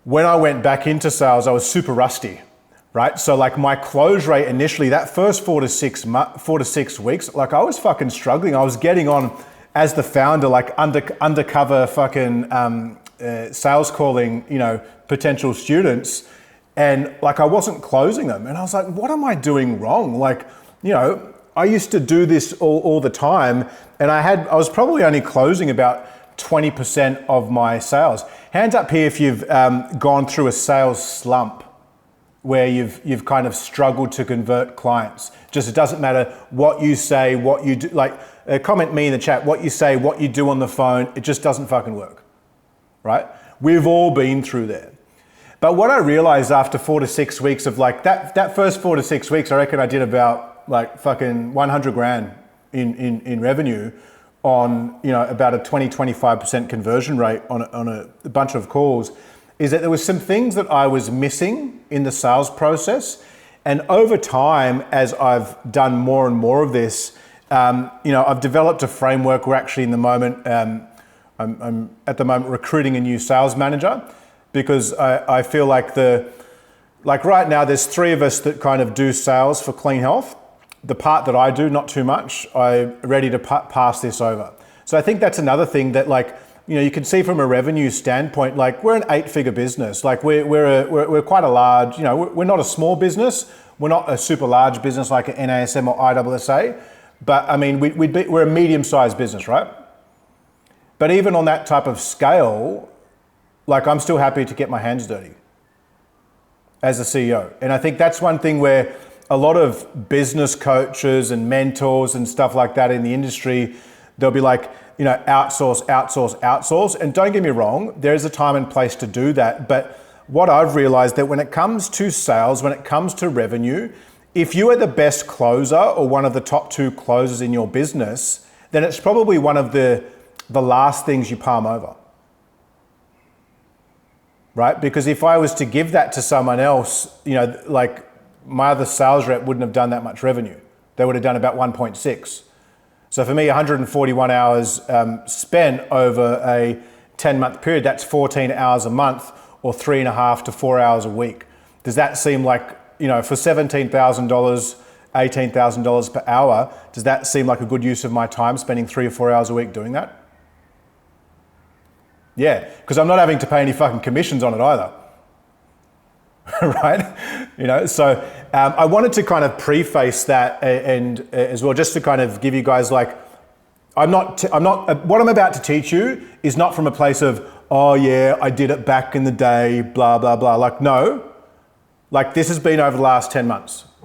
when I went back into sales, I was super rusty, right? So like my close rate initially, that first 4 to 6 weeks, like I was fucking struggling. I was getting on as the founder, like undercover fucking sales calling, potential students. And like I wasn't closing them. And I was like, what am I doing wrong? Like, I used to do this all the time, and I was probably only closing about 20% of my sales. Hands up here if you've gone through a sales slump where you've kind of struggled to convert clients. Just it doesn't matter what you say, what you do. Like comment me in the chat, what you say, what you do on the phone, it just doesn't fucking work, right? We've all been through there. But what I realized after 4 to 6 weeks of like that first 4 to 6 weeks, I reckon I did about like fucking 100 grand in revenue on, about a 20-25% conversion rate on a bunch of calls, is that there was some things that I was missing in the sales process. And over time, as I've done more and more of this, I've developed a framework. We're actually in the moment, I'm at the moment recruiting a new sales manager, because I feel like right now there's 3 of us that kind of do sales for Clean Health. The part that I do, not too much. I'm ready to pass this over. So I think that's another thing that you can see from a revenue standpoint, like we're an 8-figure business. Like we're quite a large, we're not a small business. We're not a super large business like an NASM or ISSA, but I mean, we're a medium-sized business, right? But even on that type of scale, like I'm still happy to get my hands dirty as a CEO. And I think that's one thing where a lot of business coaches and mentors and stuff like that in the industry, they'll be like, outsource, outsource, outsource. And don't get me wrong, there is a time and place to do that. But what I've realized that when it comes to sales, when it comes to revenue, if you are the best closer or one of the top 2 closers in your business, then it's probably one of the last things you palm over. Right? Because if I was to give that to someone else, like my other sales rep wouldn't have done that much revenue. They would have done about 1.6. So for me, 141 hours spent over a 10-month period, that's 14 hours a month or 3.5 to 4 hours a week. Does that seem like, for $17,000, $18,000 per hour, does that seem like a good use of my time, spending 3 or 4 hours a week doing that? Yeah, because I'm not having to pay any fucking commissions on it either. Right? So I wanted to kind of preface that and as well, just to kind of give you guys like, what I'm about to teach you is not from a place of, oh yeah, I did it back in the day, blah, blah, blah. Like, no, like this has been over the last 10 months.